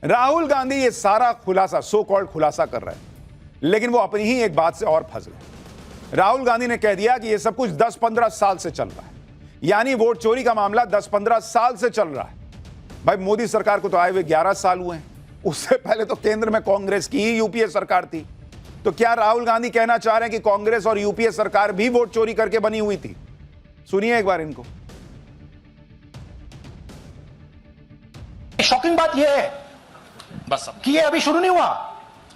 राहुल गांधी ये सारा खुलासा, सो कॉल्ड खुलासा कर रहे हैं, लेकिन वो अपनी ही एक बात से और फंस गए। राहुल गांधी ने कह दिया कि ये सब कुछ 10-15 साल से चल रहा है, यानी वोट चोरी का मामला 10-15 साल से चल रहा है। भाई मोदी सरकार को तो आए हुए 11 साल हुए हैं, उससे पहले तो केंद्र में कांग्रेस की ही यूपीए सरकार थी। तो क्या राहुल गांधी कहना चाह रहे हैं कि कांग्रेस और यूपीए सरकार भी वोट चोरी करके बनी हुई थी? सुनिए एक बार इनको। शॉकिंग बात यह है बस कि ये अभी शुरू नहीं हुआ,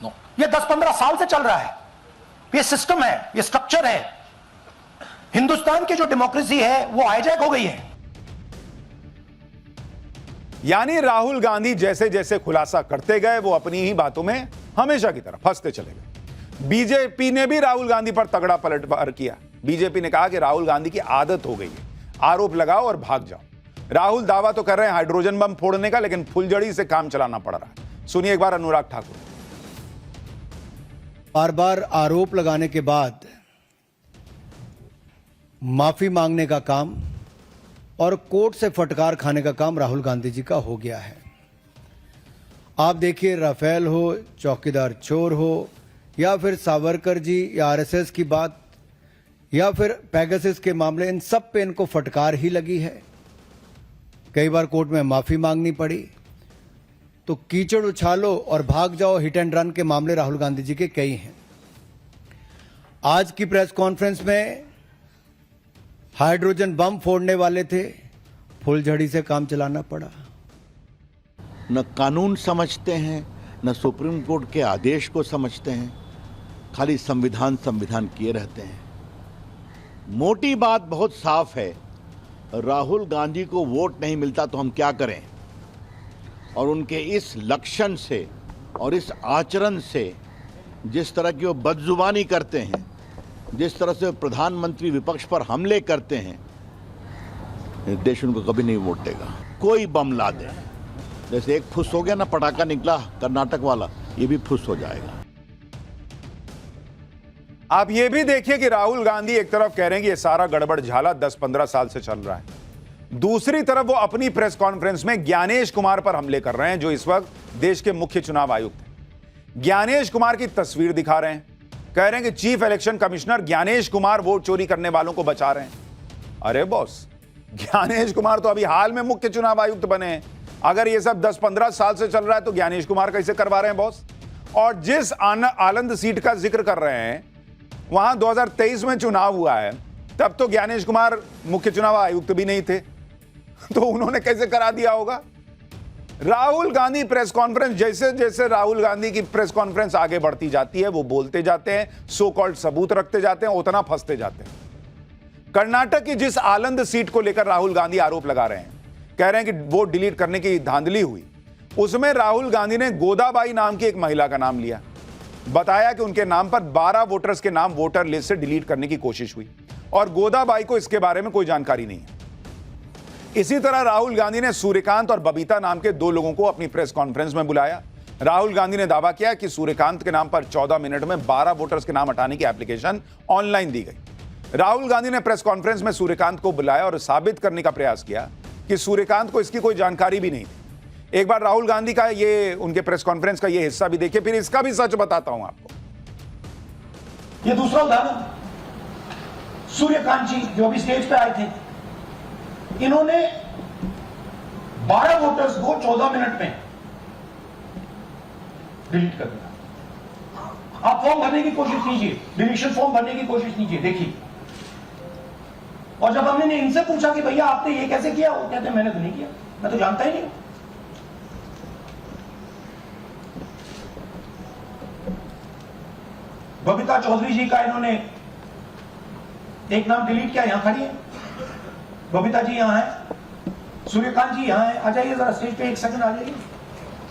नो ये 10-15 साल से चल रहा है। ये सिस्टम है, ये स्ट्रक्चर है। हिंदुस्तान की जो डेमोक्रेसी है वो हाईजैक हो गई है। यानी राहुल गांधी जैसे जैसे खुलासा करते गए वो अपनी ही बातों में हमेशा की तरह फंसते चले गए। बीजेपी ने भी राहुल गांधी पर तगड़ा पलटवार किया। बीजेपी ने कहा कि राहुल गांधी की आदत हो गई है, आरोप लगाओ और भाग जाओ। राहुल दावा तो कर रहे हैं हाइड्रोजन बम फोड़ने का, लेकिन फुलझड़ी से काम चलाना पड़ रहा है। सुनिए एक बार अनुराग ठाकुर। बार बार आरोप लगाने के बाद माफी मांगने का काम और कोर्ट से फटकार खाने का काम राहुल गांधी जी का हो गया है। आप देखिए, राफेल हो, चौकीदार चोर हो, या फिर सावरकर जी या आरएसएस की बात, या फिर पेगासस के मामले, इन सब पे इनको फटकार ही लगी है। कई बार कोर्ट में माफी मांगनी पड़ी। तो कीचड़ उछालो और भाग जाओ, हिट एंड रन के मामले राहुल गांधी जी के कई हैं। आज की प्रेस कॉन्फ्रेंस में हाइड्रोजन बम फोड़ने वाले थे, फुलझड़ी से काम चलाना पड़ा। न कानून समझते हैं, न सुप्रीम कोर्ट के आदेश को समझते हैं, खाली संविधान संविधान किए रहते हैं। मोटी बात बहुत साफ है, राहुल गांधी को वोट नहीं मिलता तो हम क्या करें। और उनके इस लक्षण से और इस आचरण से, जिस तरह की वो बदजुबानी करते हैं, जिस तरह से प्रधानमंत्री विपक्ष पर हमले करते हैं, देश उनको कभी नहीं वोट देगा। कोई बम ला दे, जैसे एक फुस हो गया ना, पटाखा निकला कर्नाटक वाला, ये भी फुस हो जाएगा। आप ये भी देखिए कि राहुल गांधी एक तरफ कह रहे हैं कि ये सारा गड़बड़ झाला 10-15 साल से चल रहा है, दूसरी तरफ वो अपनी प्रेस कॉन्फ्रेंस में ज्ञानेश कुमार पर हमले कर रहे हैं, जो इस वक्त देश के मुख्य चुनाव आयुक्त हैं। ज्ञानेश कुमार की तस्वीर दिखा रहे हैं, कह रहे हैं कि chief election commissioner Gyanesh Kumar vote चोरी करने वालों को बचा रहे हैं। अरे बॉस, ज्ञानेश कुमार तो अभी हाल में मुख्य चुनाव आयुक्त बने हैं। अगर ये सब 10-15 साल से चल रहा है तो ज्ञानेश कुमार कैसे करवा रहे हैं बॉस? और जिस आनंद सीट का जिक्र कर रहे हैं, वहां 2023 में चुनाव हुआ है, तब तो ज्ञानेश कुमार मुख्य चुनाव आयुक्त भी नहीं थे, तो उन्होंने कैसे करा दिया होगा? राहुल गांधी प्रेस कॉन्फ्रेंस, जैसे जैसे राहुल गांधी की प्रेस कॉन्फ्रेंस आगे बढ़ती जाती है, वो बोलते जाते हैं, सो कॉल्ड सबूत रखते जाते हैं, उतना फंसते जाते हैं। कर्नाटक की जिस आनंद सीट को लेकर राहुल गांधी आरोप लगा रहे हैं, कह रहे हैं कि वोट डिलीट करने की धांधली हुई, उसमें राहुल गांधी ने गोदाबाई नाम की एक महिला का नाम लिया, बताया कि उनके नाम पर 12 वोटर्स के नाम वोटर लिस्ट से डिलीट करने की कोशिश हुई और गोदाबाई को इसके बारे में कोई जानकारी नहीं है। इसी तरह राहुल गांधी ने सूर्यकांत और बबीता नाम के 2 लोगों को अपनी प्रेस कॉन्फ्रेंस में बुलाया। राहुल गांधी ने दावा किया कि सूर्यकांत के नाम पर 14 मिनट में 12 वोटर्स के नाम हटाने की एप्लीकेशन ऑनलाइन दी गई। राहुल गांधी ने प्रेस कॉन्फ्रेंस में सूर्यकांत को बुलाया और साबित करने का प्रयास किया कि सूर्यकांत को इसकी कोई जानकारी भी नहीं थी। एक बार राहुल गांधी का ये उनके प्रेस कॉन्फ्रेंस का ये हिस्सा भी देखिए, फिर इसका भी सच बताता हूं आपको। ये दूसरा उदाहरण, सूर्यकांत जी जो अभी स्टेज पे आए थे, इन्होंने 12 वोटर्स को 14 मिनट में डिलीट कर दिया। आप फॉर्म भरने की कोशिश कीजिए, डिलीशन फॉर्म भरने की कोशिश कीजिए, देखिए। और जब हमने इनसे पूछा कि भैया आपने ये कैसे किया, वो कहते हैं मैंने तो नहीं किया, मैं तो जानता ही नहीं। बबीता चौधरी जी का इन्होंने एक नाम डिलीट किया, यहां खड़ी है बबीता जी, यहां है सूर्यकांत जी, यहां है। आ जाइए जरा स्टेज पे, 1 सेकंड आ जाइए।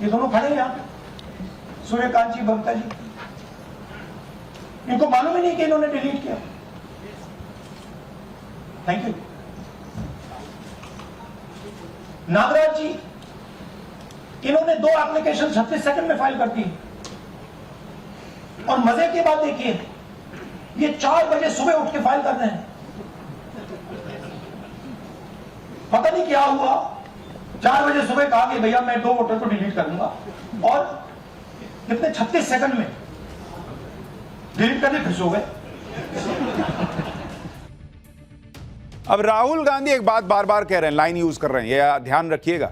ये दोनों खड़े हैं यहां पे, सूर्यकांत जी, बबीता जी। इनको मालूम ही नहीं कि इन्होंने डिलीट किया। Thank you. नागराज जी, इन्होंने 2 एप्लीकेशन 36 सेकंड में फाइल कर दी। और मजे की बात देखिए, ये 4 बजे सुबह उठ के फाइल कर रहे हैं। पता नहीं क्या हुआ, 4 बजे सुबह कहा कि भैया मैं 2 वोटर को डिलीट कर दूंगा, और कितने 36 सेकंड में डिलीट करने फिर सो गए। अब राहुल गांधी एक बात बार बार कह रहे हैं, लाइन यूज कर रहे हैं, यह ध्यान रखिएगा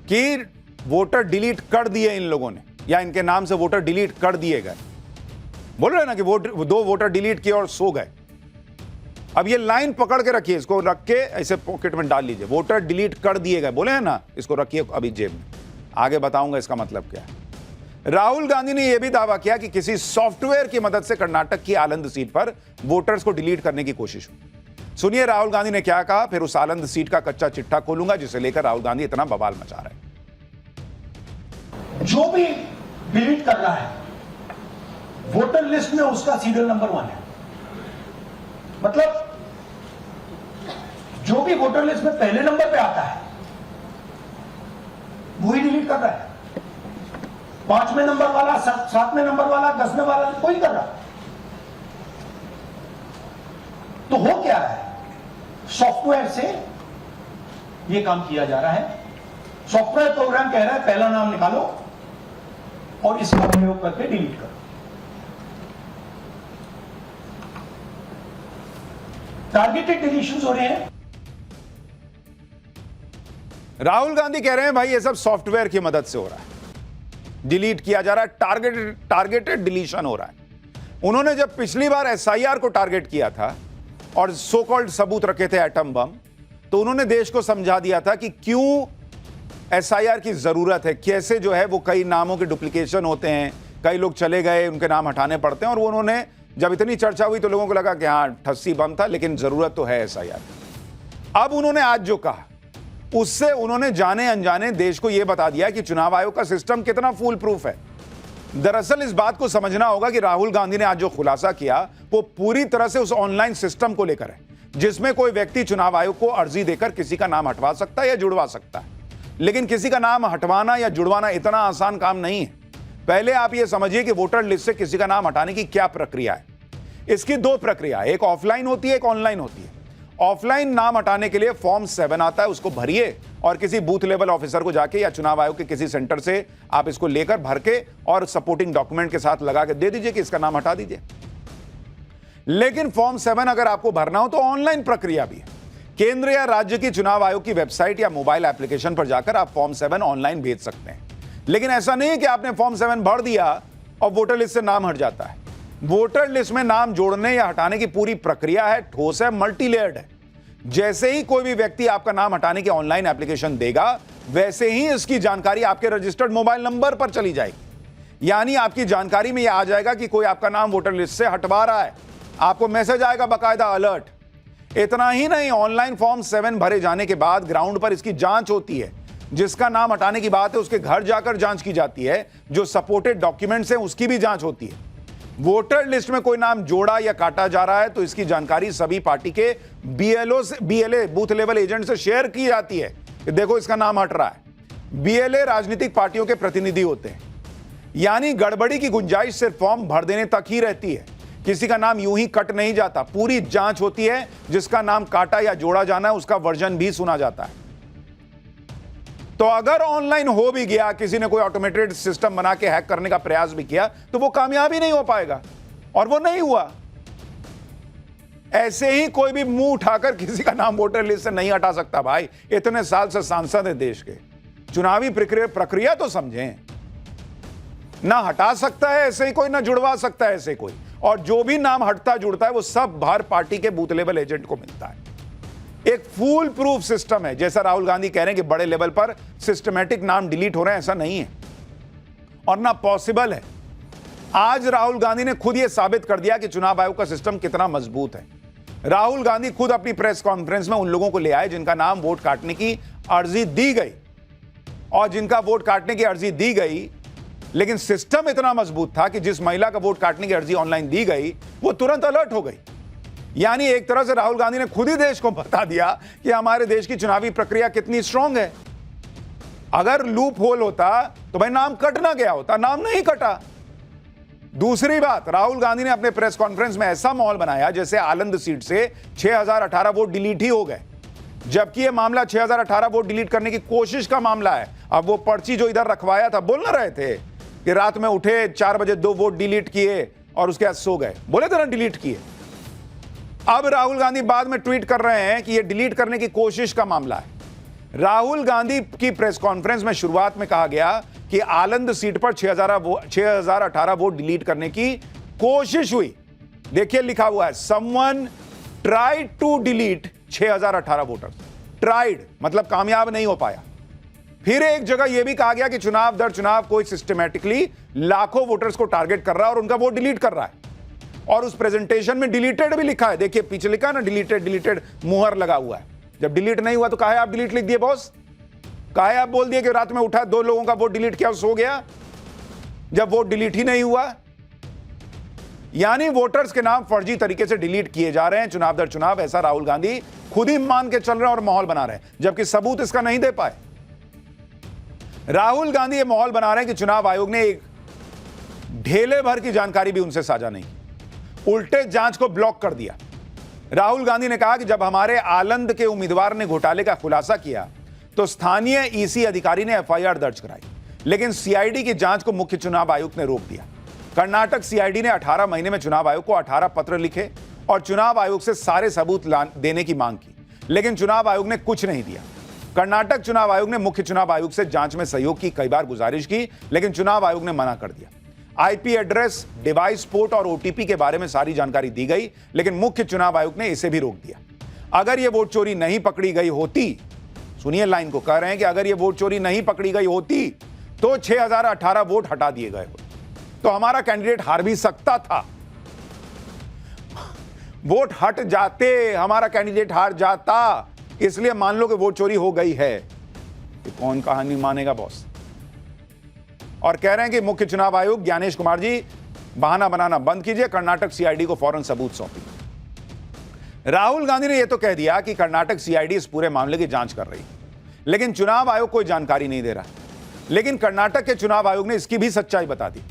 कि वोटर डिलीट कर दिए इन लोगों ने, या इनके नाम से वोटर डिलीट कर दिए गए। बोल रहे हैं ना कि 2 वोटर डिलीट किए और सो गए। अब ये लाइन पकड़ के रखिए, इसको रख के ऐसे पॉकेट में डाल लीजिए, वोटर डिलीट कर दिए गए बोले हैं ना, इसको रखिए अभी जेब में, आगे बताऊंगा इसका मतलब क्या है। राहुल गांधी ने यह भी दावा किया कि किसी सॉफ्टवेयर की मदद से कर्नाटक की आलंद सीट पर वोटर्स को डिलीट करने की कोशिश हुई। सुनिए राहुल गांधी ने क्या कहा, फिर उस आलंद सीट का कच्चा चिट्ठा खोलूंगा जिसे लेकर राहुल गांधी इतना बवाल मचा रहे हैं। जो भी डिलीट कर रहा है वोटर लिस्ट में उसका सीरियल नंबर 1 है, मतलब जो भी वोटर लिस्ट में पहले नंबर पे आता है वही डिलीट कर रहा है। 5वें नंबर वाला, 7वें नंबर वाला, 10वें वाला कोई कर रहा। तो हो क्या है, सॉफ्टवेयर से यह काम किया जा रहा है। सॉफ्टवेयर प्रोग्राम कह रहा है पहला नाम निकालो और इसका प्रयोग करके डिलीट करो। टारगेटेड डिलीशंस हो रहे हैं। राहुल गांधी कह रहे हैं भाई ये सब सॉफ्टवेयर की मदद से हो रहा है, डिलीट किया जा रहा है, टारगेटेड डिलीशन हो रहा है। उन्होंने जब पिछली बार एसआईआर को टारगेट किया था और सो कॉल्ड सबूत रखे थे एटम बम, तो उन्होंने देश को समझा दिया था कि क्यों एसआईआर की जरूरत है, कैसे जो है वो कई नामों के डुप्लीकेशन होते हैं, कई लोग चले गए, उनके नाम हटाने पड़ते हैं। और वो उन्होंने जब इतनी चर्चा हुई तो लोगों को लगा कि हाँ ठस्सी बम था, लेकिन जरूरत तो है एसआईआर। अब उन्होंने आज जो कहा उससे उन्होंने जाने अनजाने देश को यह बता दिया कि चुनाव आयोग का सिस्टम कितना फूल प्रूफ है। दरअसल इस बात को समझना होगा कि राहुल गांधी ने आज जो खुलासा किया वो पूरी तरह से उस ऑनलाइन सिस्टम को लेकर है, जिसमें कोई व्यक्ति चुनाव आयोग को अर्जी देकर किसी का नाम हटवा सकता है या जुड़वा सकता है। लेकिन किसी का नाम हटवाना या जुड़वाना इतना आसान काम नहीं है। पहले आप यह समझिए कि वोटर लिस्ट से किसी का नाम हटाने की क्या प्रक्रिया है। इसकी 2 प्रक्रिया, एक ऑफलाइन होती है, एक ऑनलाइन होती है। ऑफलाइन नाम हटाने के लिए फॉर्म 7 आता है, उसको भरिए और किसी बूथ लेवल ऑफिसर को जाके या चुनाव आयोग के किसी सेंटर से आप इसको लेकर भर के और सपोर्टिंग डॉक्यूमेंट के साथ लगा के दे दीजिए कि इसका नाम हटा दीजिए। लेकिन फॉर्म 7 अगर आपको भरना हो तो ऑनलाइन प्रक्रिया भी है। केंद्र या राज्य की चुनाव आयोग की वेबसाइट या मोबाइल एप्लीकेशन पर जाकर आप फॉर्म 7 ऑनलाइन भेज सकते हैं। लेकिन ऐसा नहीं है कि आपने फॉर्म 7 भर दिया और वोटर लिस्ट से नाम हट जाता है। वोटर लिस्ट में नाम जोड़ने या हटाने की पूरी प्रक्रिया है, ठोस है, मल्टीलेयर्ड है। जैसे ही कोई भी व्यक्ति आपका नाम हटाने की ऑनलाइन एप्लीकेशन देगा, वैसे ही इसकी जानकारी आपके रजिस्टर्ड मोबाइल नंबर पर चली जाएगी। यानी आपकी जानकारी में यह आ जाएगा कि कोई आपका नाम वोटर लिस्ट से हटवा रहा है, आपको मैसेज आएगा, बाकायदा अलर्ट। इतना ही नहीं, ऑनलाइन फॉर्म 7 भरे जाने के बाद ग्राउंड पर इसकी जांच होती है। जिसका नाम हटाने की बात है उसके घर जाकर जांच की जाती है, जो सपोर्टेड डॉक्यूमेंट्स हैं उसकी भी जांच होती है। वोटर लिस्ट में कोई नाम जोड़ा या काटा जा रहा है तो इसकी जानकारी सभी पार्टी के बीएलए बूथ लेवल एजेंट से शेयर की जाती है कि देखो इसका नाम हट रहा है। बीएलए राजनीतिक पार्टियों के प्रतिनिधि होते हैं। यानी गड़बड़ी की गुंजाइश सिर्फ फॉर्म भर देने तक ही रहती है, किसी का नाम यूं ही कट नहीं जाता, पूरी जांच होती है। जिसका नाम काटा या जोड़ा जाना है उसका वर्जन भी सुना जाता है। तो अगर ऑनलाइन हो भी गया, किसी ने कोई ऑटोमेटेड सिस्टम बना के हैक करने का प्रयास भी किया, तो वो कामयाब ही नहीं हो पाएगा, और वो नहीं हुआ। ऐसे ही कोई भी मुंह उठाकर किसी का नाम वोटर लिस्ट से नहीं हटा सकता। भाई इतने साल से सांसद है देश के, चुनावी प्रक्रिया तो समझें। ना हटा सकता है ऐसे ही कोई, ना जुड़वा सकता है ऐसे कोई, और जो भी नाम हटता जुड़ता है वो सब बाहर पार्टी के बूथ लेवल एजेंट को मिलता है। एक फूल प्रूफ सिस्टम है। जैसा राहुल गांधी कह रहे हैं कि बड़े लेवल पर सिस्टमैटिक नाम डिलीट हो रहे हैं, ऐसा नहीं है और ना पॉसिबल है। आज राहुल गांधी ने खुद यह साबित कर दिया कि चुनाव आयोग का सिस्टम कितना मजबूत है। राहुल गांधी खुद अपनी प्रेस कॉन्फ्रेंस में उन लोगों को ले आए जिनका नाम वोट काटने की अर्जी दी गई, और जिनका वोट काटने की अर्जी दी गई, लेकिन सिस्टम इतना मजबूत था कि जिस महिला का वोट काटने की अर्जी ऑनलाइन दी गई वो तुरंत अलर्ट हो गई। यानी एक तरह से राहुल गांधी ने खुद ही देश को बता दिया कि हमारे देश की चुनावी प्रक्रिया कितनी स्ट्रांग है। अगर लूप होल होता तो भाई नाम कट ना गया होता, नाम नहीं कटा। दूसरी बात, राहुल गांधी ने अपने प्रेस कॉन्फ्रेंस में ऐसा माहौल बनाया जैसे आलंद सीट से 6018 वोट डिलीट ही हो गए। जबकि यह मामला 6018 वोट डिलीट करने की कोशिश का मामला है। अब वो पर्ची जो इधर रखवाया था, बोल ना रहे थे कि रात में उठे 4 बजे 2 वोट डिलीट किए और उसके बाद सो गए, बोले थे ना डिलीट किए। अब राहुल गांधी बाद में ट्वीट कर रहे हैं कि यह डिलीट करने की कोशिश का मामला है। राहुल गांधी की प्रेस कॉन्फ्रेंस में शुरुआत में कहा गया कि आलंद सीट पर 6018 वोट डिलीट करने की कोशिश हुई। देखिए लिखा हुआ है, someone tried to delete 6018 voters. Tried मतलब कामयाब नहीं हो पाया। फिर एक जगह यह भी कहा गया कि चुनाव दर चुनाव कोई सिस्टमैटिकली लाखों वोटर्स को टारगेट कर रहा है और उनका वोट डिलीट कर रहा है। और उस प्रेजेंटेशन में डिलीटेड भी लिखा है। देखिए पीछे लिखा है ना, डिलीटेड मुहर लगा हुआ है। जब डिलीट नहीं हुआ तो काहे आप डिलीट लिख दिए बॉस? काहे आप बोल दिए कि रात में उठा 2 लोगों का वोट डिलीट किया और सो गया, जब वोट डिलीट ही नहीं हुआ? यानी वोटर्स के नाम फर्जी तरीके से डिलीट किए जा रहे हैं चुनाव दर चुनाव, ऐसा राहुल गांधी खुद ही मान के चल रहे हैं और माहौल बना रहे हैं, जबकि सबूत इसका नहीं दे पाए। राहुल गांधी ये माहौल बना रहे हैं कि चुनाव आयोग ने एक ढेले भर की जानकारी भी उनसे साझा नहीं की, उल्टे जांच को ब्लॉक कर दिया। राहुल गांधी ने कहा कि जब हमारे आलंद के उम्मीदवार ने घोटाले का खुलासा किया तो स्थानीय ईसी अधिकारी ने एफआईआर दर्ज कराई, लेकिन सीआईडी की जांच को मुख्य चुनाव आयुक्त ने रोक दिया। कर्नाटक सीआईडी ने 18 महीने में चुनाव आयोग को 18 पत्र लिखे और चुनाव आयोग से सारे सबूत देने की मांग की, लेकिन चुनाव आयोग ने कुछ नहीं दिया। कर्नाटक चुनाव आयोग ने मुख्य चुनाव आयोग से जांच में सहयोग की कई बार गुजारिश की, लेकिन चुनाव आयोग ने मना कर दिया। आईपी एड्रेस, डिवाइस पोर्ट और ओटीपी के बारे में सारी जानकारी दी गई, लेकिन मुख्य चुनाव आयोग ने इसे भी रोक दिया। अगर यह वोट चोरी नहीं पकड़ी गई होती, सुनिए लाइन को, कह रहे हैं कि अगर यह वोट चोरी नहीं पकड़ी गई होती तो 6018 वोट हटा दिए गए होते, तो हमारा कैंडिडेट हार भी सकता था। वोट हट जाते, हमारा कैंडिडेट हार जाता, इसलिए मान लो कि वोट चोरी हो गई है। कि कौन कहानी मानेगा बॉस? और कह रहे हैं कि मुख्य चुनाव आयुक्त ज्ञानेश कुमार जी बहाना बनाना बंद कीजिए, कर्नाटक सीआईडी को फौरन सबूत सौंपिए। राहुल गांधी ने यह तो कह दिया कि कर्नाटक सीआईडी इस पूरे मामले की जांच कर रही है, लेकिन चुनाव आयोग कोई जानकारी नहीं दे रहा। लेकिन कर्नाटक के चुनाव आयोग ने इसकी भी सच्चाई बता दी।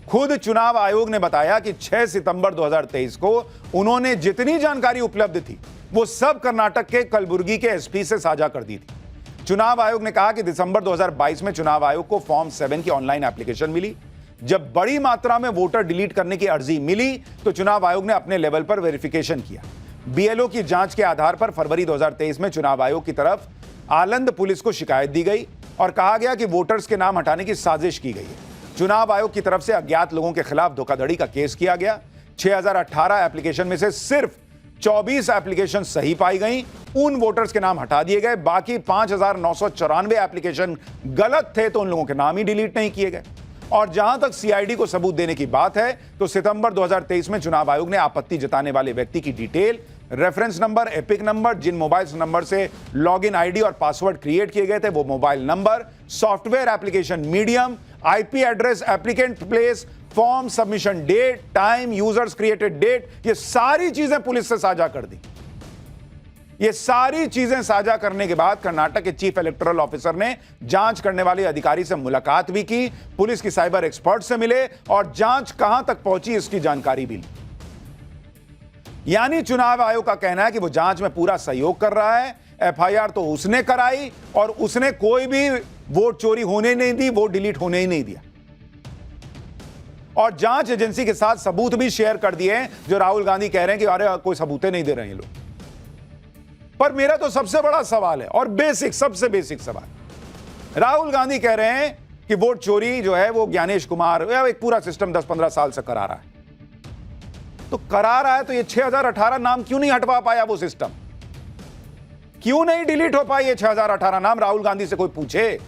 खुद चुनाव आयोग ने बताया कि 6 सितंबर 2023 को उन्होंने जितनी जानकारी उपलब्ध थी वो सब कर्नाटक के कलबुर्गी के एसपी से साझा कर दी थी। चुनाव आयोग ने कहा कि दिसंबर 2022 में चुनाव आयोग को फॉर्म 7 की ऑनलाइन एप्लीकेशन मिली। जब बड़ी मात्रा में वोटर डिलीट करने की अर्जी मिली तो चुनाव आयोग ने अपने लेवल पर वेरिफिकेशन किया। बीएलओ की जांच के आधार पर फरवरी 2023 में चुनाव आयोग की तरफ आलंद पुलिस को शिकायत दी गई और कहा गया कि वोटर्स के नाम हटाने की साजिश की गई है। चुनाव आयोग की तरफ से अज्ञात लोगों के खिलाफ धोखाधड़ी का केस किया गया। 6018 एप्लीकेशन में से सिर्फ 24 एप्लीकेशन सही पाई गई, उन वोटर्स के नाम हटा दिए गए। बाकी 5994 एप्लीकेशन गलत थे तो उन लोगों के नाम ही डिलीट नहीं किए गए। और जहां तक सीआईडी को सबूत देने की बात है तो सितंबर 2023 में चुनाव आयोग ने आपत्ति जताने वाले व्यक्ति की detail, reference number, EPIC number, जिन मोबाइल नंबर से लॉगिन आईडी और पासवर्ड क्रिएट किए गए थे वो mobile number, software application medium, IP address, applicant place, form submission date, time, users created date, ये सारी चीजें पुलिस से साझा कर दी। ये सारी चीजें साझा करने के बाद कर्नाटक के चीफ इलेक्टोरल ऑफिसर ने जांच करने वाले अधिकारी से मुलाकात भी की, पुलिस की साइबर एक्सपर्ट से मिले और जांच कहां तक पहुंची इसकी जानकारी भी ली। यानी चुनाव आयोग का कहना है कि वो जांच में पूरा सहयोग कर रहा है। एफआईआर तो उसने कराई और उसने कोई भी वोट चोरी होने नहीं दी, वोट डिलीट होने ही नहीं दिया। और जांच एजेंसी के साथ सबूत भी शेयर कर दिए जो राहुल गांधी कह रहे हैं कि अरे कोई सबूतें नहीं दे रहे हैं लोग। पर मेरा तो सबसे बड़ा सवाल है और सबसे बेसिक सवाल, राहुल गांधी कह रहे हैं कि वोट चोरी जो है वो ज्ञानेश कुमार एक पूरा सिस्टम 10-15 साल से करा रहा है। तो करा रहा है तो ये 6018 नाम क्यों नहीं हटवा पाया? वो सिस्टम क्यों नहीं डिलीट हो पाई ये 6018 नाम? राहुल गांधी से कोई पूछे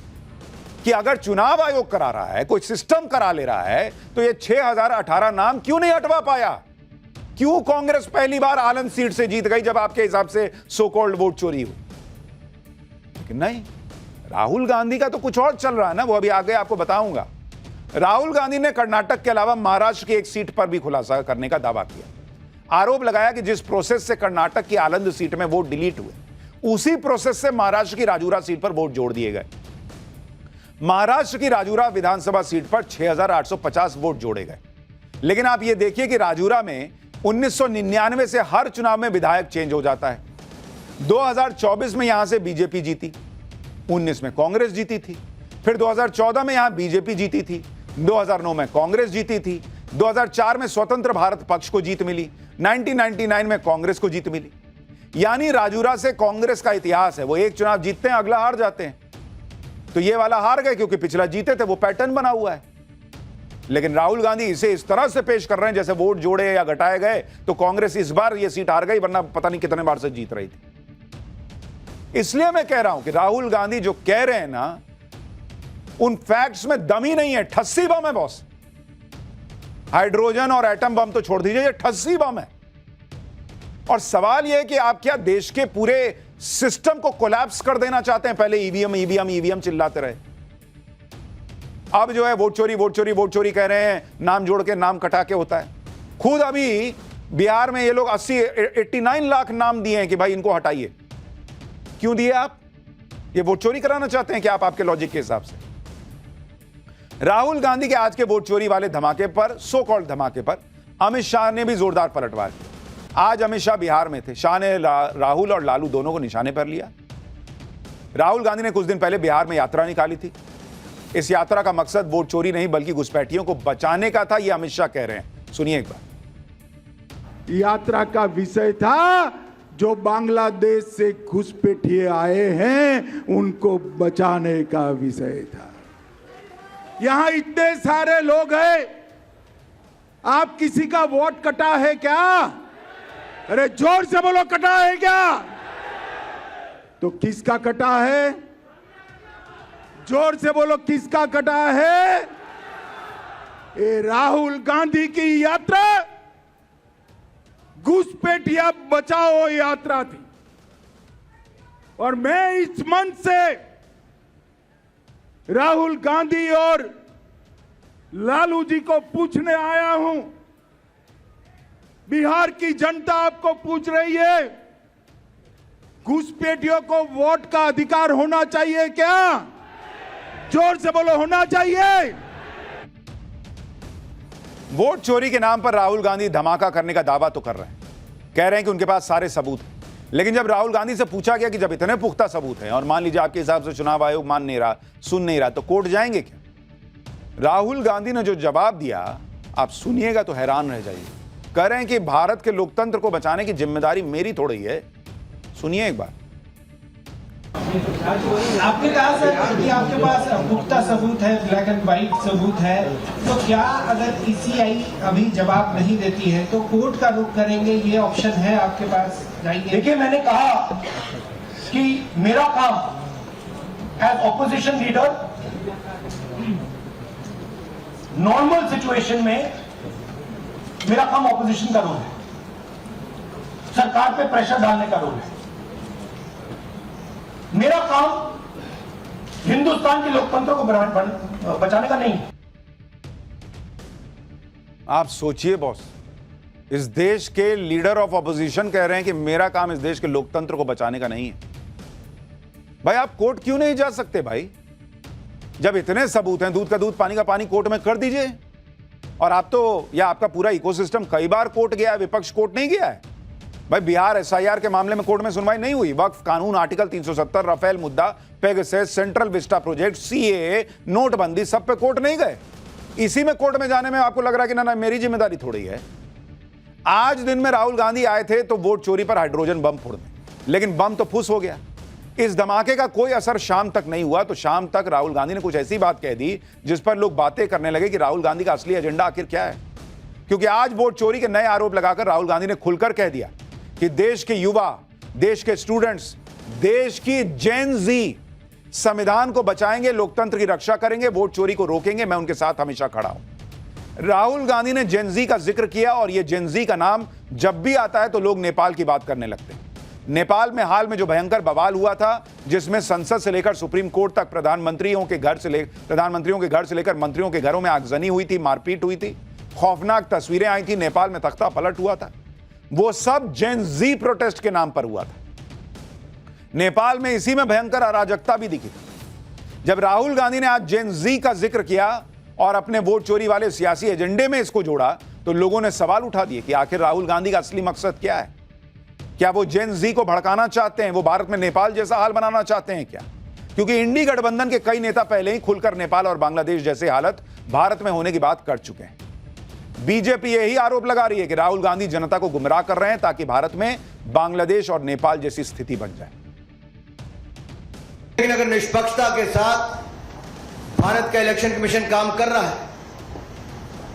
कि अगर चुनाव आयोग करा रहा है, कोई सिस्टम करा ले रहा है, तो ये 6018 नाम क्यों नहीं हटवा पाया? क्यों कांग्रेस पहली बार आलंद सीट से जीत गई जब आपके हिसाब से सो कॉल्ड वोट चोरी हुई? लेकिन नहीं, राहुल गांधी का तो कुछ और चल रहा है ना, वो अभी आगे आपको बताऊंगा। राहुल गांधी ने कर्नाटक के अलावा महाराष्ट्र की एक सीट पर भी खुलासा करने का दावा किया। आरोप लगाया कि जिस प्रोसेस से कर्नाटक की आलंद सीट में वोट डिलीट हुए, उसी प्रोसेस से महाराष्ट्र की राजूरा सीट पर वोट जोड़ दिए गए। महाराष्ट्र की राजूरा विधानसभा सीट पर 6850 वोट जोड़े गए। लेकिन आप यह देखिए कि राजूरा में 1999 से हर चुनाव में विधायक चेंज हो जाता है। 2024 में यहां से बीजेपी जीती, 19 में कांग्रेस जीती थी, फिर 2014 में यहां बीजेपी जीती थी, 2009 में कांग्रेस जीती थी, 2004 में स्वतंत्र भारत पक्ष को जीत मिली, 1999 में कांग्रेस को जीत मिली। यानी राजूरा से कांग्रेस का इतिहास है, वो एक चुनाव जीतते हैं, अगला हार जाते हैं। तो ये वाला हार गए क्योंकि पिछला जीते थे, वो पैटर्न बना हुआ है। लेकिन राहुल गांधी इसे इस तरह से पेश कर रहे हैं जैसे वोट जोड़े या घटाए गए तो कांग्रेस इस बार ये सीट हार गई, वरना पता नहीं कितने बार से जीत रही थी। इसलिए मैं कह रहा हूं कि राहुल गांधी जो कह रहे हैं ना, उन फैक्ट्स में दम ही नहीं है, ठस्सी बम है बॉस। हाइड्रोजन और एटम बम तो छोड़ दीजिए, ये ठस्सी बम है। और सवाल यह है कि आप क्या देश के पूरे सिस्टम को कोलैप्स कर देना चाहते हैं? पहले ईवीएम चिल्लाते रहे, अब जो है वोट चोरी कह रहे हैं, नाम जोड़ के नाम कटा के होता है। खुद अभी बिहार में ये लोग 89 लाख नाम दिए हैं कि भाई इनको हटाइए। क्यों दिए आप? ये वोट चोरी कराना चाहते हैं कि आप आपके लॉजिक के हिसाब से? राहुल गांधी के आज के वोट चोरी वाले धमाके पर, सो कॉल्ड धमाके पर, अमित शाह ने भी जोरदार पलटवार किया। आज अमित शाह बिहार में थे, शाह ने राहुल और लालू दोनों को निशाने पर लिया। राहुल गांधी ने कुछ दिन पहले बिहार में यात्रा निकाली थी। इस यात्रा का मकसद वोट चोरी नहीं बल्कि घुसपैठियों को बचाने का था, यह अमित शाह कह रहे हैं। सुनिए एक बार। यात्रा का विषय था जो बांग्लादेश से घुसपैठिए आए हैं उनको बचाने का विषय था। यहां इतने सारे लोग हैं, आप किसी का वोट कटा है क्या? अरे जोर से बोलो, कटा है क्या? तो किसका कटा है? जोर से बोलो, किसका कटा है? ये राहुल गांधी की यात्रा घुसपैठिया बचाओ यात्रा थी। और मैं इस मंच से राहुल गांधी और लालू जी को पूछने आया हूं, बिहार की जनता आपको पूछ रही है, घुसपैठियों को वोट का अधिकार होना चाहिए क्या? जोर से बोलो, होना चाहिए। वोट चोरी के नाम पर राहुल गांधी धमाका करने का दावा तो कर रहे हैं, कह रहे हैं कि उनके पास सारे सबूत हैं। लेकिन जब राहुल गांधी से पूछा गया कि जब इतने पुख्ता सबूत हैं और मान लीजिए आपके हिसाब से चुनाव आयोग मान नहीं रहा, सुन नहीं रहा, तो कोर्ट जाएंगे क्या? राहुल गांधी ने जो जवाब दिया, आप सुनिएगा तो हैरान रह जाइए। कह रहे हैं कि भारत के लोकतंत्र को बचाने की जिम्मेदारी मेरी थोड़ी है। सुनिए एक बार। आपने कहा सर कि आपके पास पुख्ता सबूत है, ब्लैक एंड व्हाइट सबूत है, तो क्या अगर ईसीआई अभी जवाब नहीं देती है तो कोर्ट का रुख करेंगे? ये ऑप्शन है आपके पास, जाएंगे? देखिए, मैंने कहा कि मेरा काम as opposition leader normal situation में मेरा काम ऑपोजिशन का रोल है, सरकार पे प्रेशर डालने का रोल है। मेरा काम हिंदुस्तान के लोकतंत्र को बचाने का नहीं है। आप सोचिए बॉस, इस देश के लीडर ऑफ ऑपोजिशन कह रहे हैं कि मेरा काम इस देश के लोकतंत्र को बचाने का नहीं है। भाई आप कोर्ट क्यों नहीं जा सकते? भाई जब इतने सबूत हैं, दूध का दूध पानी का पानी, कोर्ट में कर दीजिए। और आप तो, या आपका पूरा इकोसिस्टम कई बार कोर्ट गया है, विपक्ष कोर्ट नहीं गया है। भाई बिहार एसआईआर के मामले में कोर्ट में सुनवाई नहीं हुई, वक्फ कानून, आर्टिकल 370, राफेल मुद्दा, Pegasus, central Vista project, CAA, नोटबंदी, सब पे कोर्ट नहीं गए। इसी में कोर्ट में जाने में आपको लग रहा है कि ना मेरी जिम्मेदारी थोड़ी है। आज दिन में राहुल गांधी आए थे तो वोट चोरी पर हाइड्रोजन बम फोड़ दें, लेकिन बम तो फुस हो गया। इस धमाके का कोई असर शाम तक नहीं हुआ, तो शाम तक राहुल गांधी ने कुछ ऐसी बात कह दी जिस पर लोग बातें करने लगे कि राहुल गांधी का असली एजेंडा आखिर क्या है। क्योंकि आज वोट चोरी के नए आरोप लगाकर राहुल गांधी ने खुलकर कह दिया कि देश के युवा, देश के स्टूडेंट्स, देश की जेन जी संविधान को बचाएंगे, लोकतंत्र की रक्षा करेंगे, वोट चोरी को रोकेंगे, मैं उनके साथ हमेशा खड़ा हूं। राहुल गांधी ने जेन जी का जिक्र किया और यह जेन जी का नाम जब भी आता है तो लोग नेपाल की बात करने लगते हैं। नेपाल में हाल में जो भयंकर बवाल हुआ था, जिसमें संसद से लेकर सुप्रीम कोर्ट तक प्रधानमंत्रियों के घर से लेकर मंत्रियों के घरों में आगजनी हुई थी, मारपीट हुई थी, खौफनाक तस्वीरें आई थी, नेपाल में तख्ता पलट हुआ था, वो सब जेन जी प्रोटेस्ट के नाम पर हुआ था। नेपाल में इसी में भयंकर अराजकता भी दिखी थी। जब राहुल गांधी ने आज जेन जी का जिक्र किया और अपने वोट चोरी वाले सियासी एजेंडे में इसको जोड़ा, तो लोगों ने सवाल उठा दिए कि आखिर राहुल गांधी का असली मकसद क्या है। क्या वो जेन जी को भड़काना चाहते हैं? वो भारत में नेपाल जैसा हाल बनाना चाहते हैं क्या? क्योंकि इंडी गठबंधन के कई नेता पहले ही खुलकर नेपाल और बांग्लादेश जैसे हालत भारत में होने की बात कर चुके हैं। बीजेपी यही आरोप लगा रही है कि राहुल गांधी जनता को गुमराह कर रहे हैं ताकि भारत में बांग्लादेश और नेपाल जैसी स्थिति बन जाए। लेकिन अगर निष्पक्षता के साथ भारत का इलेक्शन कमीशन काम कर रहा है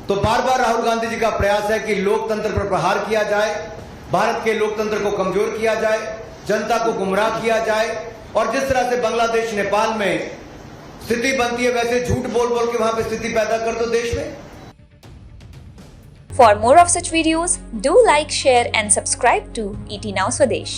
तो बार बार राहुल गांधी जी का प्रयास है कि लोकतंत्र पर प्रहार किया जाए, भारत के लोकतंत्र को कमजोर किया जाए, जनता को गुमराह किया जाए और जिस तरह से बांग्लादेश नेपाल में स्थिति बनती है वैसे झूठ बोल बोल के वहां पे स्थिति पैदा कर दो देश में। For more of such videos, do like, share and subscribe to ET Now Swadesh.